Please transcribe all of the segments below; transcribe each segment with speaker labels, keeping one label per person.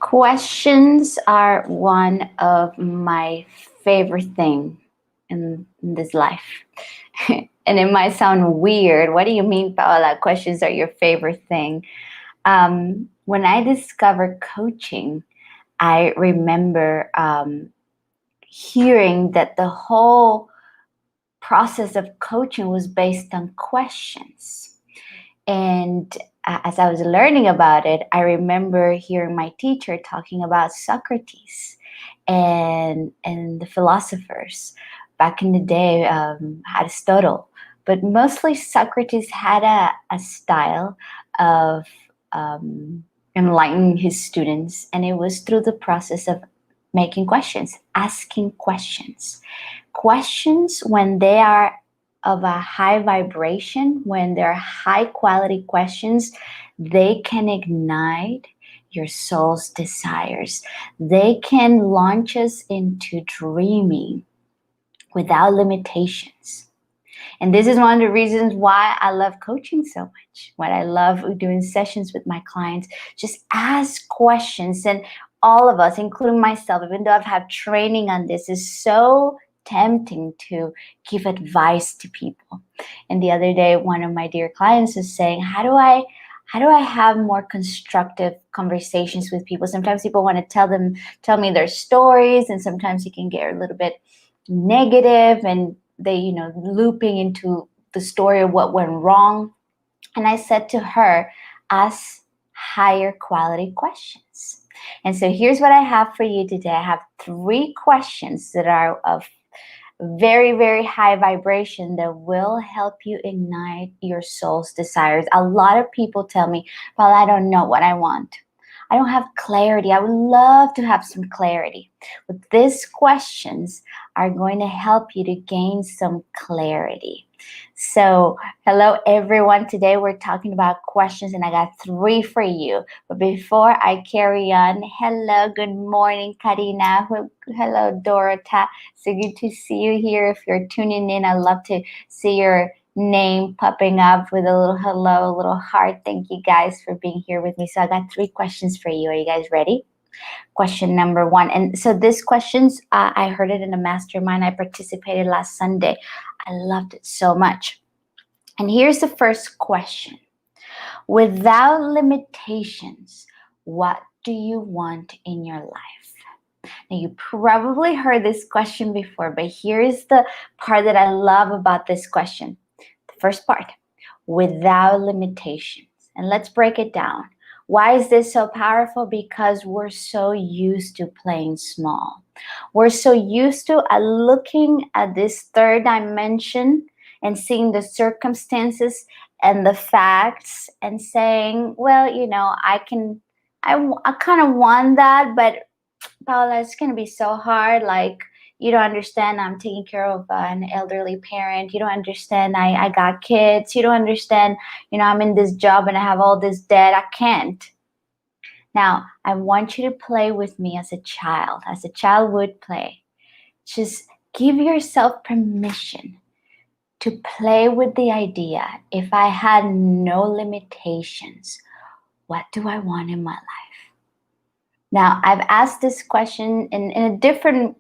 Speaker 1: Questions are one of my favorite thing in this life. And it might sound weird. What do you mean, Paola? Questions are your favorite thing. When I discovered coaching, I remember hearing that the whole process of coaching was based on questions. And as I was learning about it, I remember hearing my teacher talking about Socrates and the philosophers back in the day, Aristotle. But mostly Socrates had a style of enlightening his students, and it was through the process of making questions, asking questions. Questions, when they are of a high vibration, when they're high quality questions, they can ignite your soul's desires. They can launch us into dreaming without limitations. And this is one of the reasons why I love coaching so much, what I love doing sessions with my clients. Just ask questions. And all of us, including myself, even though I've had training on this, is so tempting to give advice to people. And the other day, one of my dear clients was saying, how do I have more constructive conversations with people? Sometimes people want to tell me their stories, and sometimes you can get a little bit negative, and they, looping into the story of what went wrong. And I said to her, ask higher quality questions. And so here's what I have for you today. I have 3 questions that are of very, very high vibration that will help you ignite your soul's desires. A lot of people tell me, well, I don't know what I want. I don't have clarity. I would love to have some clarity. But these questions are going to help you to gain some clarity. So, hello everyone. Today we're talking about questions, and I got 3 for you. But before I carry on, hello, good morning, Karina. Hello, Dorota. So good to see you here. If you're tuning in, I love to see your name popping up with a little hello, a little heart. Thank you guys for being here with me. So I got 3 questions for you. Are you guys ready? Question number 1. And so these questions, I heard it in a mastermind. I participated last Sunday. I loved it so much. And here's the first question. Without limitations, what do you want in your life? Now, you probably heard this question before, but here's the part that I love about this question. The first part, without limitations. And let's break it down. Why is this so powerful? Because we're so used to playing small. We're so used to looking at this third dimension and seeing the circumstances and the facts and saying, well, I kind of want that, but Paula, it's going to be so hard. Like, you don't understand, I'm taking care of an elderly parent. You don't understand, I got kids. You don't understand, I'm in this job and I have all this debt. I can't. Now, I want you to play with me as a child would play. Just give yourself permission to play with the idea. If I had no limitations, what do I want in my life? Now, I've asked this question in a different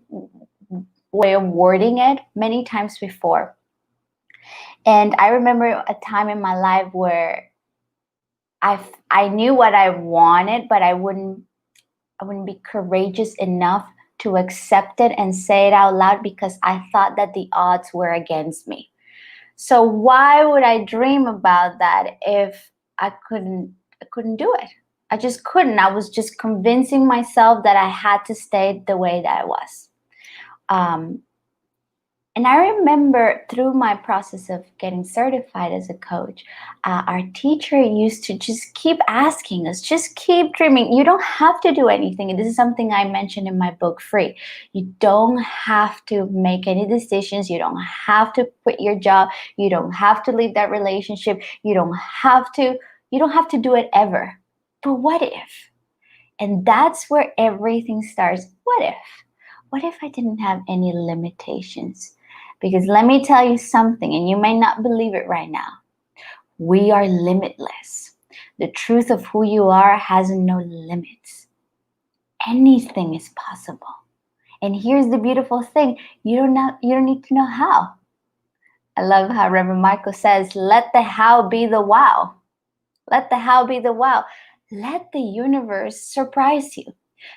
Speaker 1: way of wording it many times before. And I remember a time in my life where I knew what I wanted, but I wouldn't be courageous enough to accept it and say it out loud because I thought that the odds were against me. So why would I dream about that if I couldn't do it? I just couldn't. I was just convincing myself that I had to stay the way that I was. And I remember through my process of getting certified as a coach, our teacher used to just keep asking us, just keep dreaming. You don't have to do anything. And this is something I mentioned in my book, Free. You don't have to make any decisions. You don't have to quit your job. You don't have to leave that relationship. You don't have to do it ever. But what if? And that's where everything starts. What if? What if I didn't have any limitations? Because let me tell you something, and you may not believe it right now. We are limitless. The truth of who you are has no limits. anything is possible. And here's the beautiful thing, you don't need to know how. I love how Reverend Michael says, let the how be the wow. Let the how be the wow. Let the universe surprise you.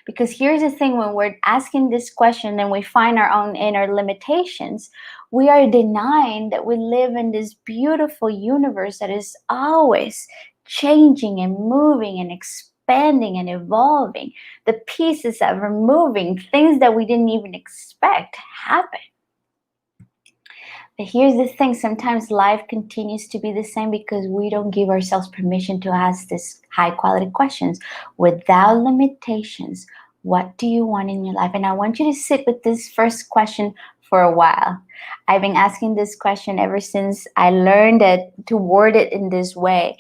Speaker 1: Because here's the thing, when we're asking this question and we find our own inner limitations, we are denying that we live in this beautiful universe that is always changing and moving and expanding and evolving. The pieces that we're moving, things that we didn't even expect happen. But here's the thing, sometimes life continues to be the same because we don't give ourselves permission to ask these high quality questions without limitations. What do you want in your life? And I want you to sit with this first question for a while. I've been asking this question ever since I learned to word it in this way.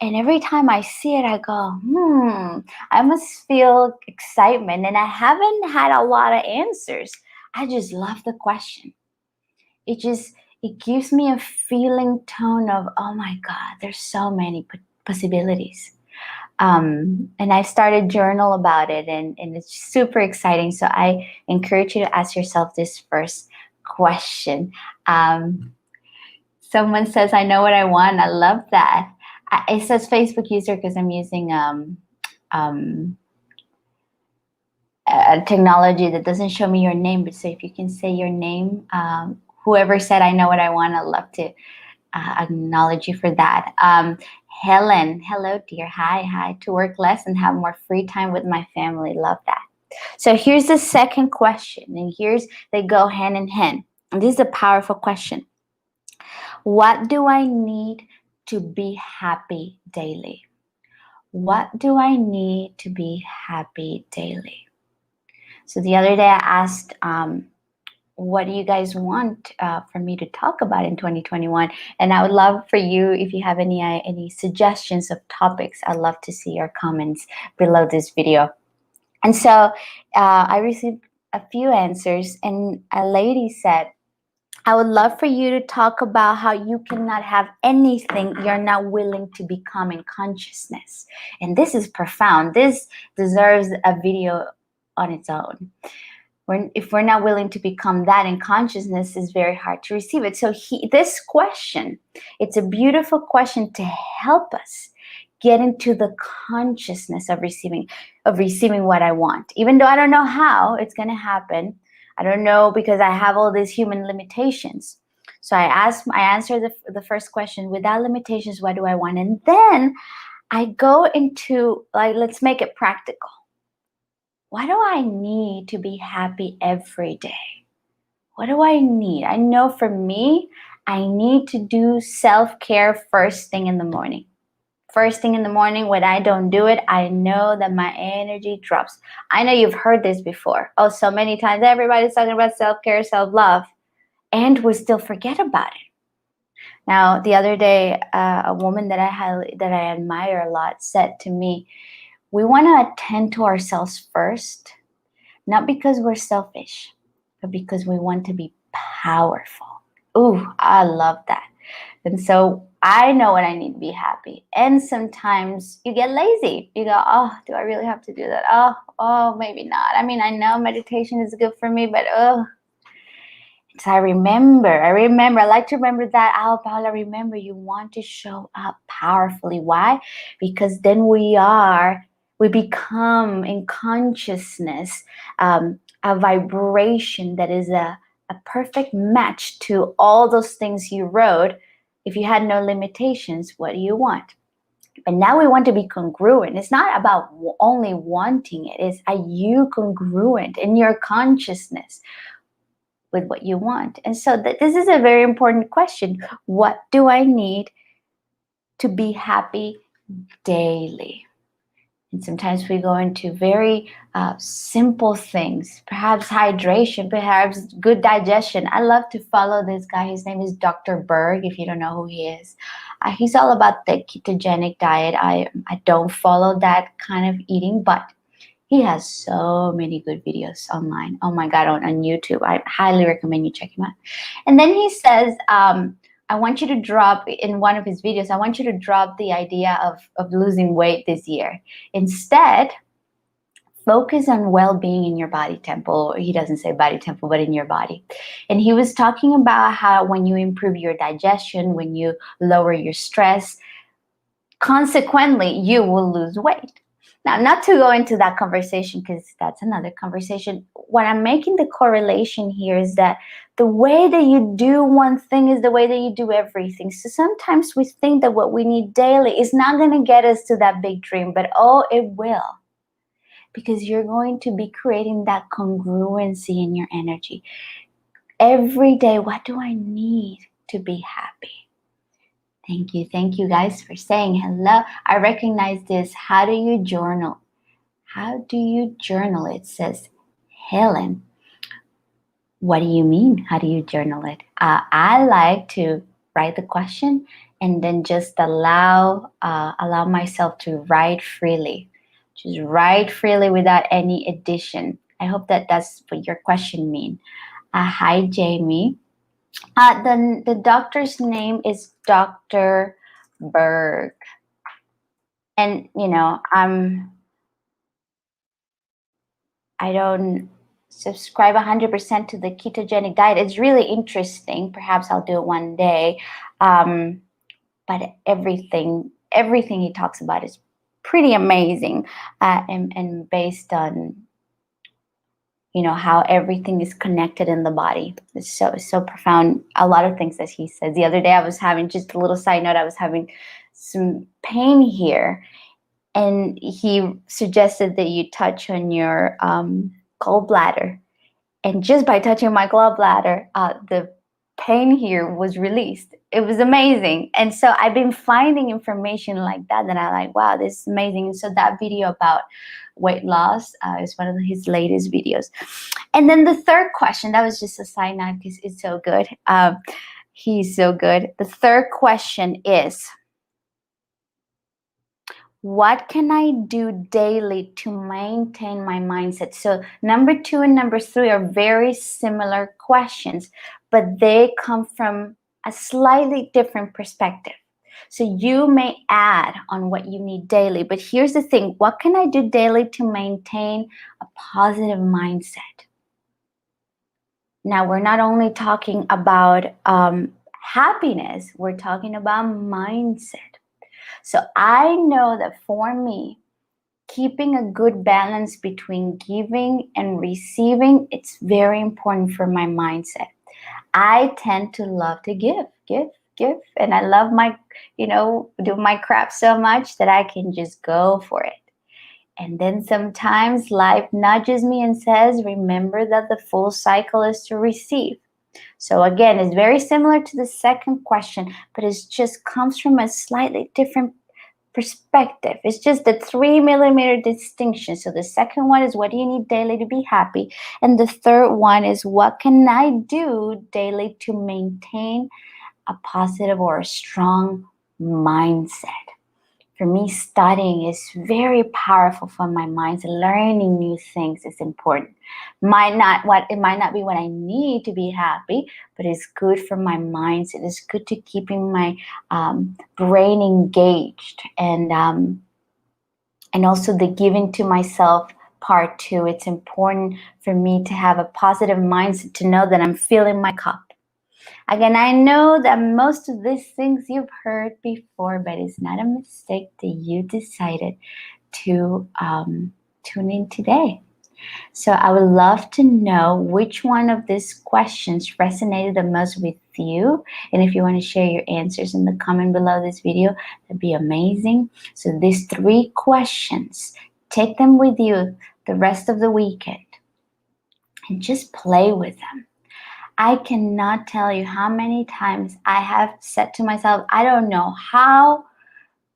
Speaker 1: And every time I see it, I go, I must feel excitement. And I haven't had a lot of answers. I just love the question. It gives me a feeling tone of, oh my God, there's so many possibilities. And I started journal about it, and it's super exciting. So I encourage you to ask yourself this first question. Someone says, I know what I want. I love that. It says Facebook user because I'm using a technology that doesn't show me your name, but so if you can say your name, whoever said I know what I want, I'd love to acknowledge you for that. Helen, hello dear, hi. To work less and have more free time with my family, love that. So here's the second question, and they go hand in hand. And this is a powerful question. What do I need to be happy daily? What do I need to be happy daily? So the other day I asked, what do you guys want for me to talk about in 2021? And I would love for you, if you have any suggestions of topics, I'd love to see your comments below this video. And so I received a few answers, and a lady said, I would love for you to talk about how you cannot have anything you're not willing to become in consciousness. And this is profound. This deserves a video on its own. If we're not willing to become that in consciousness, is very hard to receive it. So this question, it's a beautiful question to help us get into the consciousness of receiving what I want. Even though I don't know how it's going to happen. I don't know, because I have all these human limitations. So I answer the first question, without limitations, what do I want? And then I go into, let's make it practical. What do I need to be happy every day? What do I need? I know for me, I need to do self-care first thing in the morning. First thing in the morning, when I don't do it, I know that my energy drops. I know you've heard this before. Oh, so many times everybody's talking about self-care, self-love, and we still forget about it. Now, the other day, a woman that I admire a lot said to me, we want to attend to ourselves first, not because we're selfish, but because we want to be powerful. Ooh, I love that. And so I know when I need to be happy. And sometimes you get lazy. You go, oh, do I really have to do that? Oh, maybe not. I mean, I know meditation is good for me, but So I like to remember that. Oh, Paula, remember, you want to show up powerfully. Why? Because then we become in consciousness a vibration that is a perfect match to all those things you wrote. If you had no limitations, what do you want? But now we want to be congruent. It's not about only wanting it. It's, are you congruent in your consciousness with what you want? And so this is a very important question. What do I need to be happy daily? And sometimes we go into very simple things, perhaps hydration, perhaps good digestion. I love to follow this guy. His name is Dr. Berg, if you don't know who he is. He's all about the ketogenic diet. I don't follow that kind of eating, but he has so many good videos online. Oh my God, on YouTube. I highly recommend you check him out. And then he says, I want you to drop, in one of his videos, I want you to drop the idea of losing weight this year. Instead, focus on well-being in your body temple. He doesn't say body temple, but in your body. And he was talking about how when you improve your digestion, when you lower your stress, consequently, you will lose weight. Now, not to go into that conversation because that's another conversation. What I'm making the correlation here is that the way that you do one thing is the way that you do everything. So sometimes we think that what we need daily is not going to get us to that big dream, but oh, it will. Because you're going to be creating that congruency in your energy. Every day, what do I need to be happy? Thank you guys for saying hello. I recognize this. How do you journal? How do you journal? It says, Helen. What do you mean? How do you journal it? I like to write the question and then just allow myself to write freely. Just write freely without any addition. I hope that that's what your question means. Hi, Jamie. The doctor's name is Dr. Berg. And, I don't subscribe 100% to the ketogenic diet. It's really interesting. Perhaps I'll do it one day. But everything he talks about is pretty amazing and based on how everything is connected in the body. It's so profound. A lot of things that he says. The other day I was having, just a little side note, I was having some pain here, and he suggested that you touch on your gallbladder, and just by touching my gallbladder, the pain here was released. It was amazing. And so I've been finding information like that I'm like, wow, this is amazing. And so that video about weight loss is one of his latest videos. And then the third question, that was just a side note because it's so good. He's so good. The third question is, what can I do daily to maintain my mindset? So number 2 and number 3 are very similar questions, but they come from a slightly different perspective. So you may add on what you need daily, but here's the thing. What can I do daily to maintain a positive mindset? Now, we're not only talking about happiness, we're talking about mindset. So I know that for me, keeping a good balance between giving and receiving, it's very important for my mindset. I tend to love to give. And I love do my craft so much that I can just go for it. And then sometimes life nudges me and says, remember that the full cycle is to receive. So again, it's very similar to the second question, but it just comes from a slightly different perspective. It's just the 3 millimeter distinction. So the second one is, what do you need daily to be happy? And the third one is, what can I do daily to maintain a positive or a strong mindset? For me, studying is very powerful for my mind. Learning new things is important. It might not be what I need to be happy, but it's good for my mindset. It's good to keeping my brain engaged, and also the giving to myself part too. It's important for me to have a positive mindset, to know that I'm filling my cup. Again, I know that most of these things you've heard before, but it's not a mistake that you decided to tune in today. So I would love to know which one of these questions resonated the most with you. And if you want to share your answers in the comment below this video, that'd be amazing. So these 3 questions, take them with you the rest of the weekend and just play with them. I cannot tell you how many times I have said to myself, I don't know how,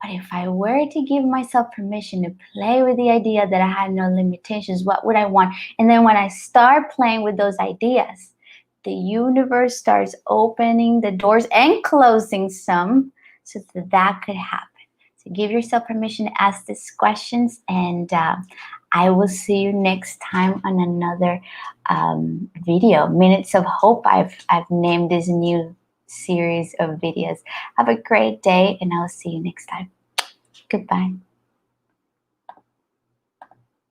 Speaker 1: but if I were to give myself permission to play with the idea that I had no limitations, what would I want? And then when I start playing with those ideas, the universe starts opening the doors and closing some so that could happen. So give yourself permission to ask these questions, and I will see you next time on another video. Minutes of Hope, I've named this new series of videos. Have a great day, and I'll see you next time. Goodbye.